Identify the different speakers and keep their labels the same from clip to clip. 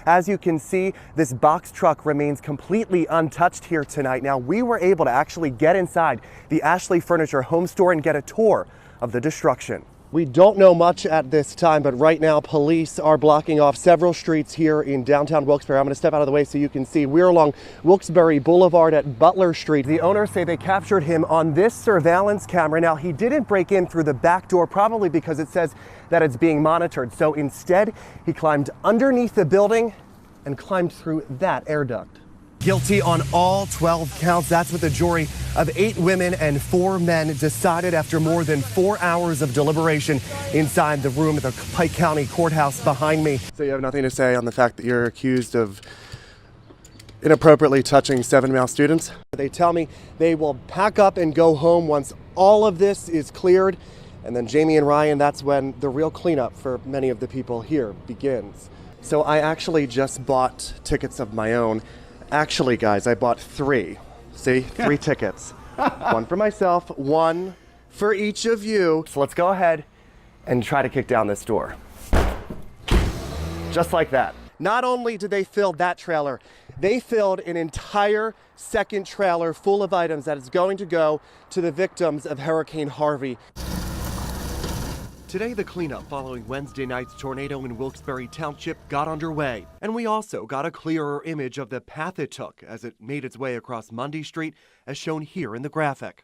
Speaker 1: As you can see, this box truck remains completely untouched here tonight. Now, we were able to actually get inside the Ashley Furniture home store and get a tour of the destruction. We don't know much at this time, but right now police are blocking off several streets here in downtown Wilkes-Barre. I'm going to step out of the way so you can see. We're along Wilkes-Barre Boulevard at Butler Street. The owners say they captured him on this surveillance camera. Now, he didn't break in through the back door, probably because it says that it's being monitored. So instead, he climbed underneath the building and climbed through that air duct. Guilty on all 12 counts. That's what the jury of 8 women and 4 men decided after more than 4 hours of deliberation inside the room at the Pike County Courthouse behind me. So you have nothing to say on the fact that you're accused of inappropriately touching 7 male students? They tell me they will pack up and go home once all of this is cleared. And then Jamie and Ryan, that's when the real cleanup for many of the people here begins. So I actually just bought tickets of my own. Actually, guys, I bought 3. See, 3 tickets. 1 for myself, 1 for each of you. So let's go ahead and try to kick down this door. Just like that. Not only did they fill that trailer, they filled an entire second trailer full of items that is going to go to the victims of Hurricane Harvey. Today, the cleanup following Wednesday night's tornado in Wilkes-Barre Township got underway. And we also got a clearer image of the path it took as it made its way across Mundy Street, as shown here in the graphic.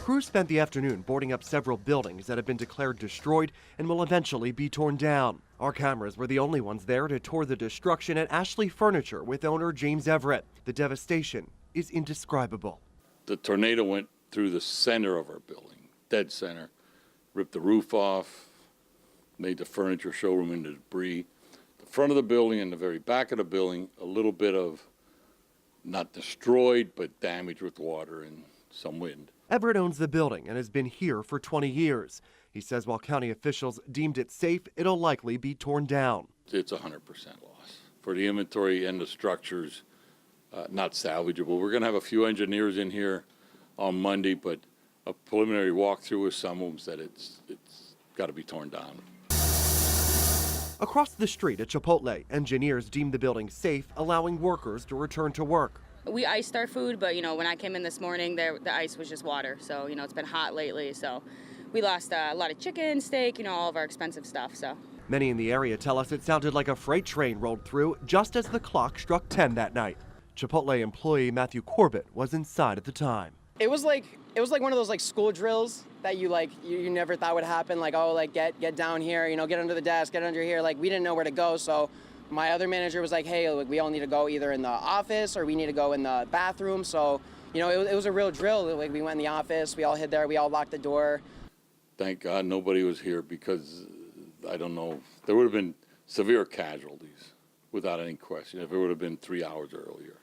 Speaker 1: Crews spent the afternoon boarding up several buildings that have been declared destroyed and will eventually be torn down. Our cameras were the only ones there to tour the destruction at Ashley Furniture with owner James Everett. The devastation is indescribable.
Speaker 2: The tornado went through the center of our building, dead center. Ripped the roof off, made the furniture showroom into debris. The front of the building and the very back of the building, a little bit of not destroyed, but damaged with water and some wind.
Speaker 1: Everett owns the building and has been here for 20 years. He says while county officials deemed it safe, it'll likely be torn down.
Speaker 2: It's 100% loss. For the inventory and the structures, not salvageable. We're going to have a few engineers in here on Monday, but a preliminary walkthrough with some of them said it's got to be torn down.
Speaker 1: Across the street at Chipotle, engineers deemed the building safe, allowing workers to return to work.
Speaker 3: We iced our food, but when I came in this morning, the ice was just water. So it's been hot lately, so we lost a lot of chicken, steak, all of our expensive stuff. So
Speaker 1: many in the area tell us it sounded like a freight train rolled through just as the clock struck 10 that night. Chipotle employee Matthew Corbett was inside at the time.
Speaker 4: It was like one of those school drills that you never thought would happen. Get down here, get under the desk, get under here. We didn't know where to go. So my other manager was like, hey, we all need to go either in the office or we need to go in the bathroom. So, it was a real drill. We went in the office, we all hid there, we all locked the door.
Speaker 2: Thank God nobody was here because I don't know, there would have been severe casualties without any question if it would have been 3 hours earlier.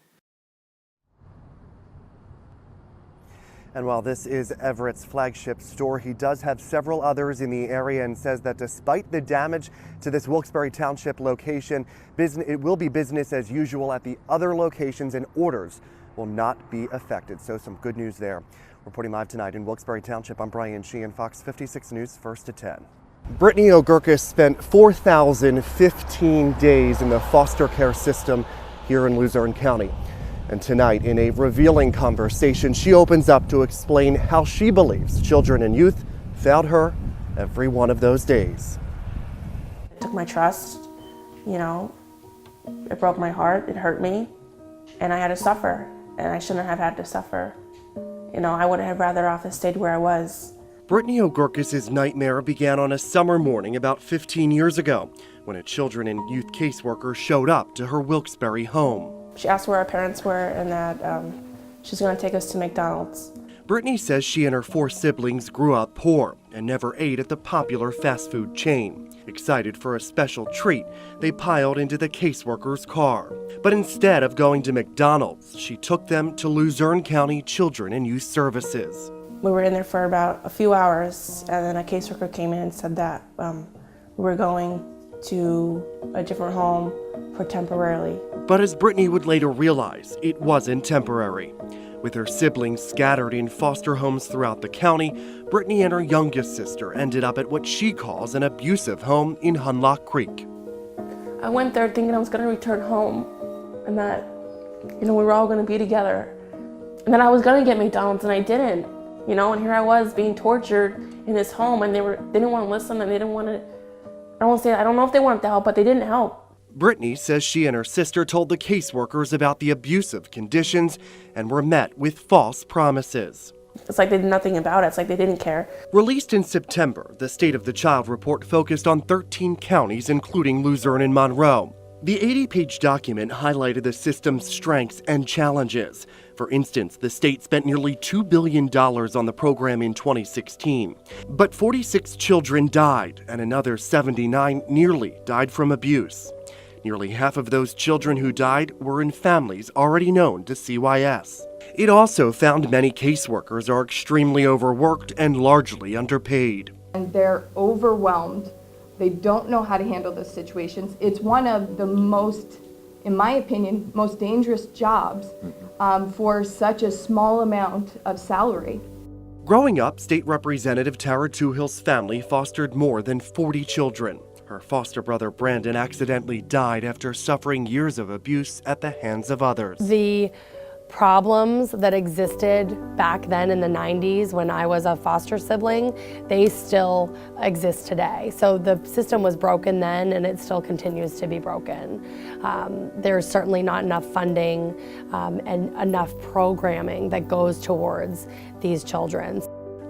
Speaker 1: And while this is Everett's flagship store, he does have several others in the area and says that despite the damage to this Wilkes-Barre Township location, it will be business as usual at the other locations and orders will not be affected. So some good news there. Reporting live tonight in Wilkes-Barre Township, I'm Brian Sheehan, Fox 56 News, 1st to 10. Brittany O'Gurkis spent 4,015 days in the foster care system here in Luzerne County. And tonight, in a revealing conversation, she opens up to explain how she believes children and youth failed her every one of those days.
Speaker 5: It took my trust, it broke my heart, it hurt me, and I had to suffer, and I shouldn't have had to suffer. I would have rather off stayed where I was.
Speaker 1: Brittany O'Gurkis' nightmare began on a summer morning about 15 years ago, when a children and youth caseworker showed up to her Wilkes-Barre home.
Speaker 5: She asked where our parents were and that she's going to take us to McDonald's.
Speaker 1: Brittany says she and her 4 siblings grew up poor and never ate at the popular fast food chain. Excited for a special treat, they piled into the caseworker's car. But instead of going to McDonald's, she took them to Luzerne County Children and Youth Services.
Speaker 5: We were in there for about a few hours, and then a caseworker came in and said that we were going to a different home for temporarily.
Speaker 1: But as Brittany would later realize, it wasn't temporary. With her siblings scattered in foster homes throughout the county, Brittany and her youngest sister ended up at what she calls an abusive home in Hunlock Creek.
Speaker 5: I went there thinking I was going to return home and that, we were all going to be together. And then I was going to get McDonald's and I didn't, and here I was being tortured in this home and they didn't want to listen and they didn't want to, I don't know if they wanted to help, but they didn't help.
Speaker 1: Brittany says she and her sister told the caseworkers about the abusive conditions and were met with false promises.
Speaker 5: It's like they did nothing about it. It's like they didn't care.
Speaker 1: Released in September, the State of the Child report focused on 13 counties, including Luzerne and Monroe. The 80-page document highlighted the system's strengths and challenges. For instance, the state spent nearly $2 billion on the program in 2016. But 46 children died, and another 79 nearly died from abuse. Nearly half of those children who died were in families already known to CYS. It also found many caseworkers are extremely overworked and largely underpaid.
Speaker 6: And they're overwhelmed. They don't know how to handle those situations. It's one of the most, in my opinion, most dangerous jobs for such a small amount of salary.
Speaker 1: Growing up, State Representative Tara Toohill's family fostered more than 40 children. Her foster brother Brandon accidentally died after suffering years of abuse at the hands of others.
Speaker 7: The problems that existed back then in the 90s when I was a foster sibling, they still exist today. So the system was broken then and it still continues to be broken. There's certainly not enough funding and enough programming that goes towards these children.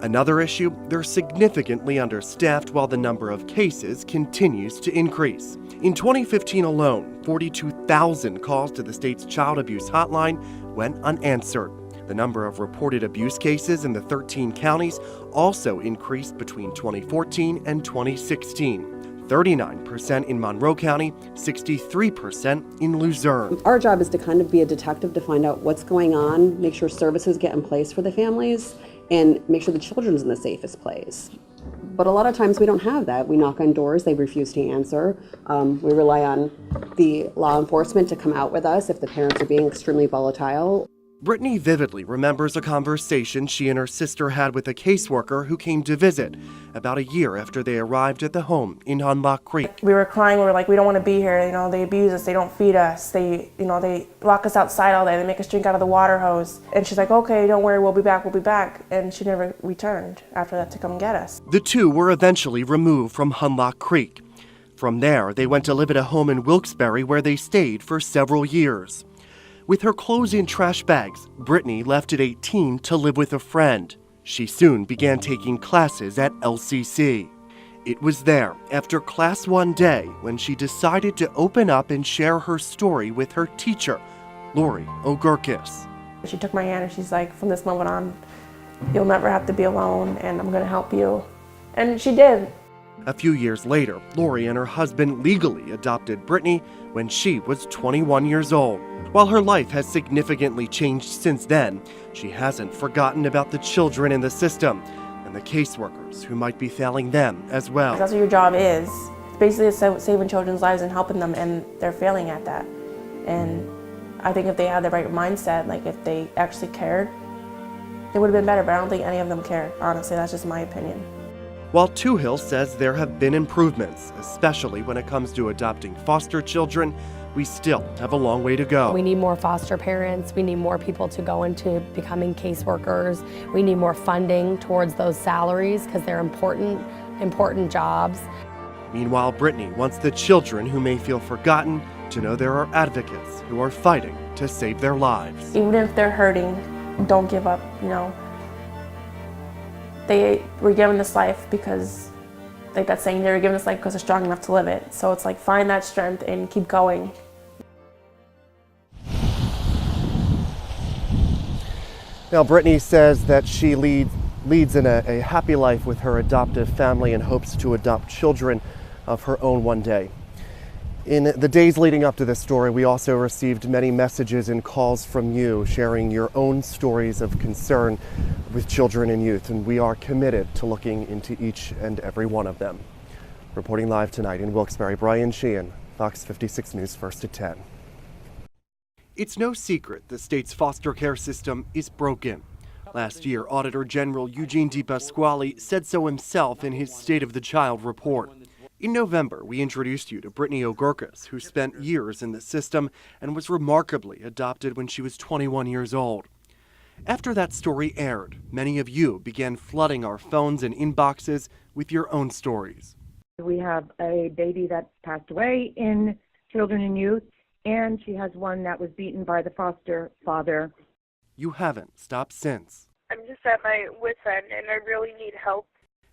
Speaker 1: Another issue, they're significantly understaffed while the number of cases continues to increase. In 2015 alone, 42,000 calls to the state's child abuse hotline went unanswered. The number of reported abuse cases in the 13 counties also increased between 2014 and 2016. 39% in Monroe County, 63% in Luzerne.
Speaker 8: Our job is to kind of be a detective to find out what's going on, make sure services get in place for the families, and make sure the children's in the safest place. But a lot of times we don't have that. We knock on doors, they refuse to answer. We rely on the law enforcement to come out with us if the parents are being extremely volatile.
Speaker 1: Brittany vividly remembers a conversation she and her sister had with a caseworker who came to visit about a year after they arrived at the home in Hunlock Creek.
Speaker 5: We were crying, we were like, we don't want to be here, they abuse us, they don't feed us, they lock us outside all day, they make us drink out of the water hose. And she's like, okay, don't worry, we'll be back. And she never returned after that to come get us.
Speaker 1: The two were eventually removed from Hunlock Creek. From there, they went to live at a home in Wilkes-Barre where they stayed for several years. With her clothes in trash bags, Brittany left at 18 to live with a friend. She soon began taking classes at LCC. It was there, after class one day, when she decided to open up and share her story with her teacher, Lori O'Gurkis.
Speaker 5: She took my hand and she's like, from this moment on, you'll never have to be alone and I'm gonna help you. And she did.
Speaker 1: A few years later, Lori and her husband legally adopted Brittany when she was 21 years old. While her life has significantly changed since then, she hasn't forgotten about the children in the system and the caseworkers who might be failing them as well.
Speaker 5: That's what your job is. It's basically saving children's lives and helping them, and they're failing at that. And I think if they had the right mindset, like if they actually cared, it would have been better, but I don't think any of them cared. Honestly, that's just my opinion.
Speaker 1: While Toohill says there have been improvements, especially when it comes to adopting foster children, we still have a long way to go.
Speaker 7: We need more foster parents. We need more people to go into becoming caseworkers. We need more funding towards those salaries because they're important jobs.
Speaker 1: Meanwhile, Brittany wants the children who may feel forgotten to know there are advocates who are fighting to save their lives.
Speaker 5: Even if they're hurting, don't give up, They were given this life because, like that saying, they were given this life because they're strong enough to live it. So it's like, find that strength and keep going.
Speaker 1: Now, Brittany says that she leads in a happy life with her adoptive family and hopes to adopt children of her own one day. In the days leading up to this story, we also received many messages and calls from you sharing your own stories of concern with children and youth, and we are committed to looking into each and every one of them. Reporting live tonight in Wilkes-Barre, Brian Sheehan, Fox 56 News, First at 10. It's no secret the state's foster care system is broken. Last year, Auditor General Eugene DePasquale said so himself in his State of the Child report. In November, we introduced you to Brittany O'Gurkas, who spent years in the system and was remarkably adopted when she was 21 years old. After that story aired, many of you began flooding our phones and inboxes with your own stories.
Speaker 9: We have a baby that passed away in children and youth, and she has one that was beaten by the foster father.
Speaker 1: You haven't stopped since.
Speaker 10: I'm just at my wit's end, and I really need help.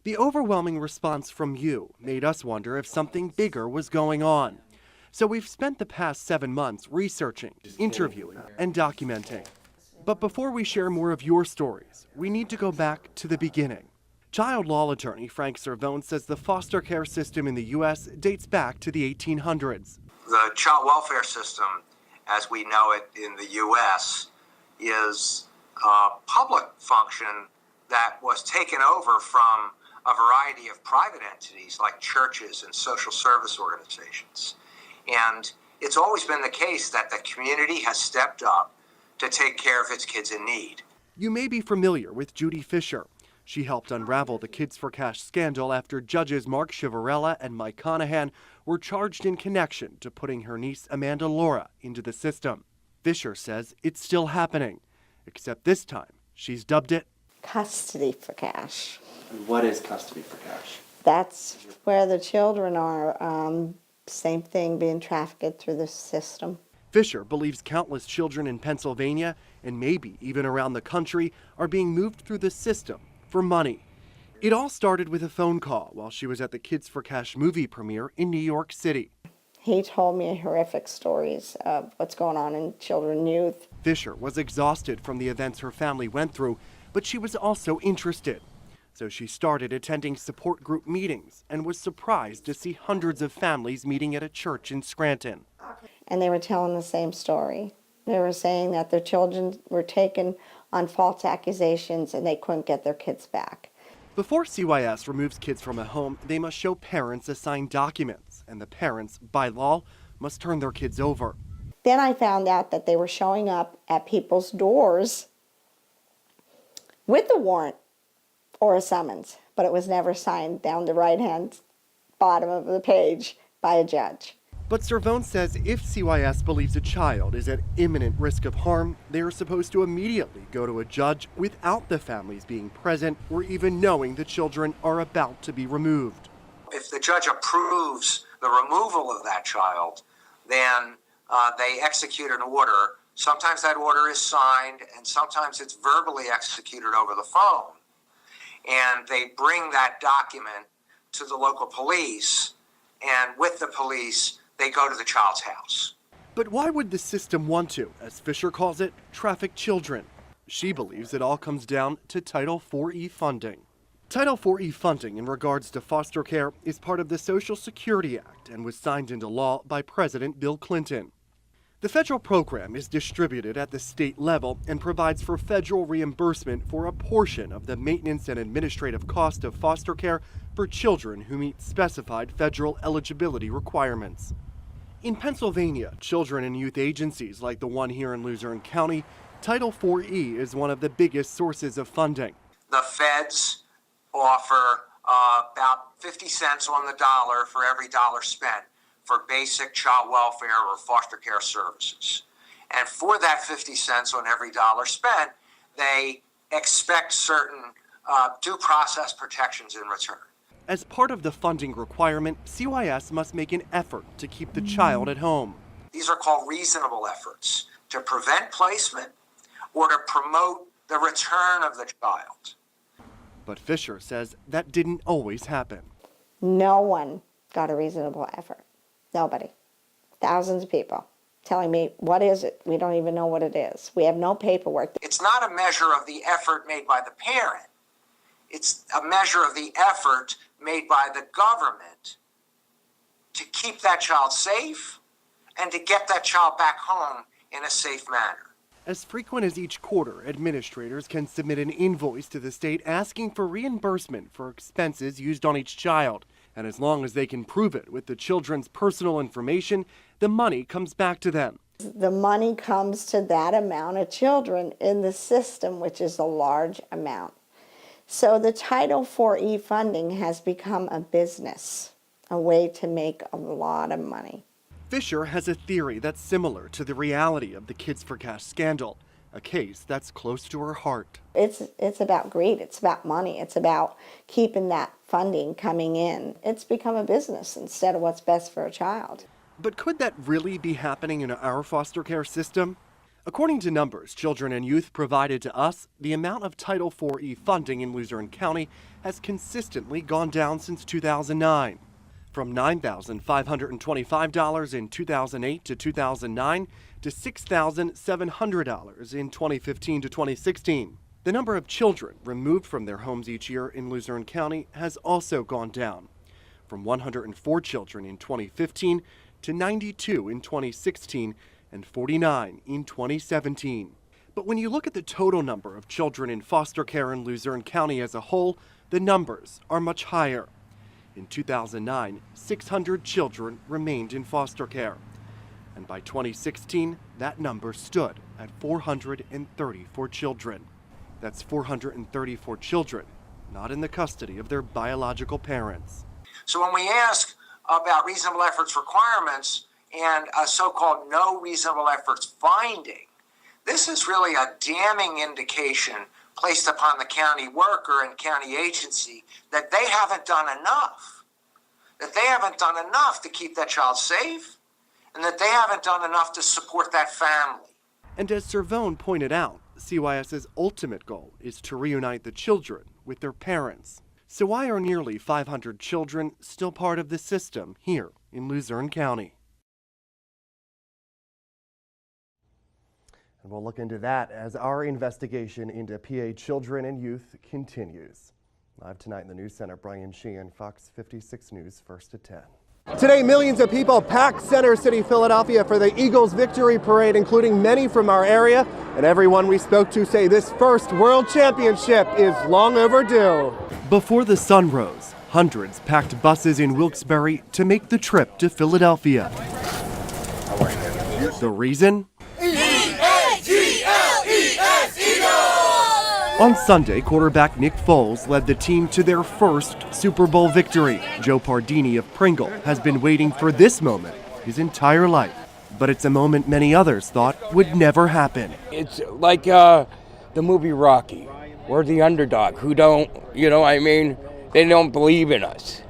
Speaker 1: The overwhelming response from you made us wonder if something bigger was going on. So we've spent the past 7 months researching, interviewing, and documenting. But before we share more of your stories, we need to go back to the beginning. Child law attorney Frank Cervone says the foster care system in the U.S. dates back to the 1800s.
Speaker 11: The child welfare system, as we know it in the U.S., is a public function that was taken over from a variety of private entities like churches and social service organizations. And it's always been the case that the community has stepped up to take care of its kids in need.
Speaker 1: You may be familiar with Judy Fisher. She helped unravel the Kids for Cash scandal after judges Mark Chivarella and Mike Conahan were charged in connection to putting her niece Amanda Laura into the system. Fisher says it's still happening, except this time she's dubbed it
Speaker 12: custody for cash.
Speaker 1: What is custody for cash?
Speaker 12: That's where the children are, same thing, being trafficked through the system.
Speaker 1: Fisher believes countless children in Pennsylvania and maybe even around the country are being moved through the system for money. It all started with a phone call while she was at the Kids for Cash movie premiere in New York City.
Speaker 12: He told me horrific stories of what's going on in children and youth.
Speaker 1: Fisher was exhausted from the events her family went through, but she was also interested. So she started attending support group meetings and was surprised to see hundreds of families meeting at a church in Scranton.
Speaker 12: And they were telling the same story. They were saying that their children were taken on false accusations and they couldn't get their kids back.
Speaker 1: Before CYS removes kids from a home, they must show parents assigned documents, and the parents, by law, must turn their kids over.
Speaker 12: Then I found out that they were showing up at people's doors with a warrant or a summons, but it was never signed down the right-hand bottom of the page by a judge.
Speaker 1: But Cervone says if CYS believes a child is at imminent risk of harm, they are supposed to immediately go to a judge without the families being present or even knowing the children are about to be removed.
Speaker 11: If the judge approves the removal of that child, then they execute an order. Sometimes that order is signed, and sometimes it's verbally executed over the phone. And they bring that document to the local police, and with the police, they go to the child's house.
Speaker 1: But why would the system want to, as Fisher calls it, traffic children? She believes it all comes down to Title IV-E funding. Title IV-E funding in regards to foster care is part of the Social Security Act and was signed into law by President Bill Clinton. The federal program is distributed at the state level and provides for federal reimbursement for a portion of the maintenance and administrative cost of foster care for children who meet specified federal eligibility requirements. In Pennsylvania, children and youth agencies like the one here in Luzerne County, Title IV-E is one of the biggest sources of funding.
Speaker 11: The feds offer about 50 cents on the dollar for every dollar spent for basic child welfare or foster care services. And for that 50 cents on every dollar spent, they expect certain due process protections in return.
Speaker 1: As part of the funding requirement, CYS must make an effort to keep the child at home.
Speaker 11: These are called reasonable efforts to prevent placement or to promote the return of the child.
Speaker 1: But Fisher says that didn't always happen.
Speaker 12: No one got a reasonable effort. Nobody. Thousands of people telling me, what is it? We don't even know what it is. We have no paperwork.
Speaker 11: It's not a measure of the effort made by the parent. It's a measure of the effort made by the government to keep that child safe and to get that child back home in a safe manner.
Speaker 1: As frequent as each quarter, administrators can submit an invoice to the state asking for reimbursement for expenses used on each child. And as long as they can prove it with the children's personal information, the money comes back to them.
Speaker 12: The money comes to that amount of children in the system, which is a large amount. So the Title IV-E funding has become a business. a way to make a lot of money.
Speaker 1: Fisher has a theory that's similar to the reality of the Kids for Cash scandal, a case that's close to her heart.
Speaker 12: It's about greed, it's about money, it's about keeping that funding coming in. It's become a business instead of what's best for a child.
Speaker 1: But could that really be happening in our foster care system? According to numbers Children and Youth provided to us, the amount of Title IV-E funding in Luzerne County has consistently gone down since 2009. From $9,525 in 2008 to 2009 to $6,700 in 2015 to 2016. The number of children removed from their homes each year in Luzerne County has also gone down, from 104 children in 2015 to 92 in 2016 and 49 in 2017. But when you look at the total number of children in foster care in Luzerne County as a whole, the numbers are much higher. In 2009, 600 children remained in foster care. And by 2016, that number stood at 434 children. That's 434 children, not in the custody of their biological parents.
Speaker 11: So when we ask about reasonable efforts requirements and a so-called no reasonable efforts finding, this is really a damning indication placed upon the county worker and county agency that they haven't done enough. That they haven't done enough to keep that child safe, and that they haven't done enough to support that family.
Speaker 1: And as Servone pointed out, CYS's ultimate goal is to reunite the children with their parents. So why are nearly 500 children still part of the system here in Luzerne County? And we'll look into that as our investigation into PA children and youth continues. Live tonight in the News Center, Brian Sheehan, Fox 56 News, 1st at 10. Today, millions of people packed Center City, Philadelphia for the Eagles Victory Parade, including many from our area. And everyone we spoke to say this first World Championship is long overdue. Before the sun rose, hundreds packed buses in Wilkes-Barre to make the trip to Philadelphia. The reason? On Sunday, quarterback Nick Foles led the team to their first Super Bowl victory. Joe Pardini of Pringle has been waiting for this moment his entire life. But it's a moment many others thought would never happen.
Speaker 13: It's like the movie Rocky. We're the underdog who don't, they don't believe in us.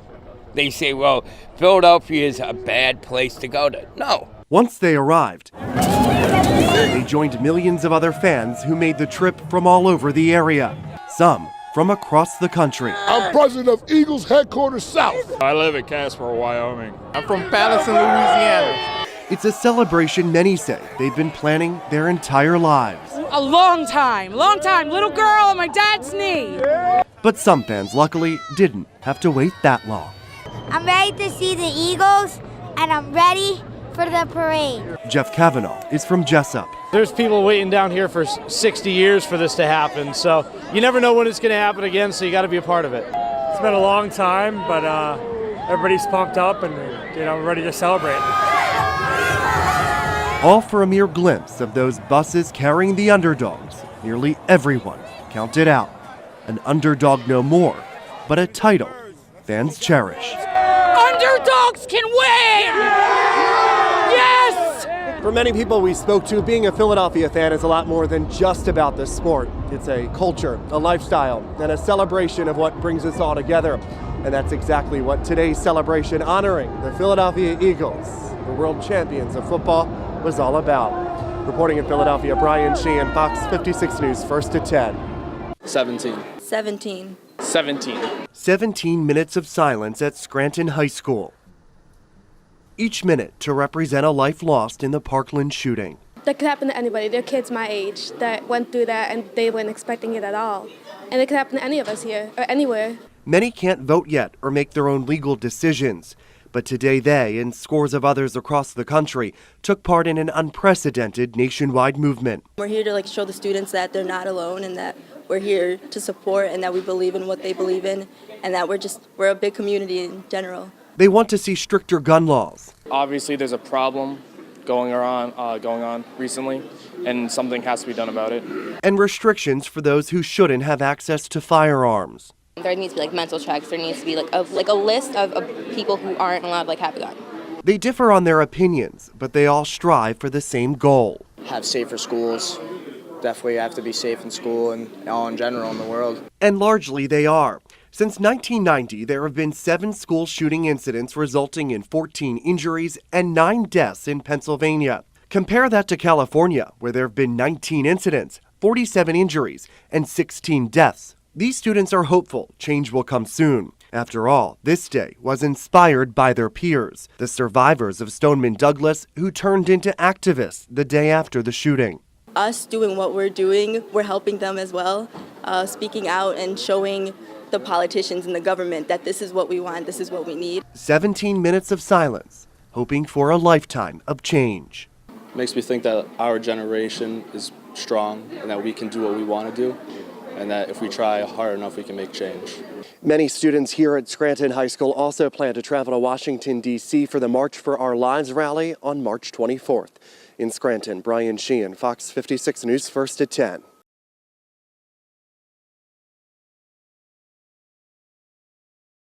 Speaker 13: They say, well, Philadelphia is a bad place to go to. No.
Speaker 1: Once they arrived, they joined millions of other fans who made the trip from all over the area, some from across the country.
Speaker 14: I'm president of Eagles Headquarters South.
Speaker 15: I live in Casper, Wyoming. I'm from Patterson, Louisiana.
Speaker 1: It's a celebration many say they've been planning their entire lives.
Speaker 16: A long time, little girl on my dad's knee.
Speaker 1: But some fans, luckily, didn't have to wait that long.
Speaker 17: I'm ready to see the Eagles, and I'm ready for the parade.
Speaker 1: Jeff Cavanaugh is from Jessup.
Speaker 18: There's people waiting down here for 60 years for this to happen, so you never know when it's going to happen again, so you got to be a part of it.
Speaker 19: It's been a long time, but everybody's pumped up and ready to celebrate.
Speaker 1: All for a mere glimpse of those buses carrying the underdogs. Nearly everyone counted out. An underdog no more, but a title fans cherish.
Speaker 16: Underdogs can win! Yes!
Speaker 1: For many people we spoke to, being a Philadelphia fan is a lot more than just about the sport. It's a culture, a lifestyle, and a celebration of what brings us all together. And that's exactly what today's celebration honoring the Philadelphia Eagles, the world champions of football, was all about. Reporting in Philadelphia, Brian Sheehan, Fox 56 News, 1st at 10.
Speaker 20: 17.
Speaker 1: 17 minutes of silence at Scranton High School. Each minute to represent a life lost in the Parkland shooting.
Speaker 21: That could happen to anybody. There are kids my age that went through that and they weren't expecting it at all. And it could happen to any of us here or anywhere.
Speaker 1: Many can't vote yet or make their own legal decisions. But today they and scores of others across the country took part in an unprecedented nationwide movement.
Speaker 22: We're here to show the students that they're not alone and that we're here to support and that we believe in what they believe in and that we're a big community in general.
Speaker 1: They want to see stricter gun laws.
Speaker 20: Obviously there's a problem going on recently and something has to be done about it.
Speaker 1: And restrictions for those who shouldn't have access to firearms.
Speaker 22: There needs to be like mental checks. There needs to be like a list of people who aren't allowed to have a gun.
Speaker 1: They differ on their opinions, but they all strive for the same goal.
Speaker 3: Have safer schools. Definitely have to be safe in school and all in general in the world.
Speaker 1: And largely they are. Since 1990, there have been 7 school shooting incidents resulting in 14 injuries and 9 deaths in Pennsylvania. Compare that to California, where there have been 19 incidents, 47 injuries, and 16 deaths. These students are hopeful change will come soon. After all, this day was inspired by their peers, the survivors of Stoneman Douglas, who turned into activists the day after the shooting.
Speaker 22: Us doing what we're doing, we're helping them as well, speaking out and showing the politicians and the government that this is what we want, this is what we need.
Speaker 1: 17 minutes of silence, hoping for a lifetime of change.
Speaker 20: Makes me think that our generation is strong and that we can do what we want to do, and that if we try hard enough, we can make change.
Speaker 1: Many students here at Scranton High School also plan to travel to Washington, D.C. for the March for Our Lives rally on March 24th. In Scranton, Brian Sheehan, Fox 56 News, First at 10.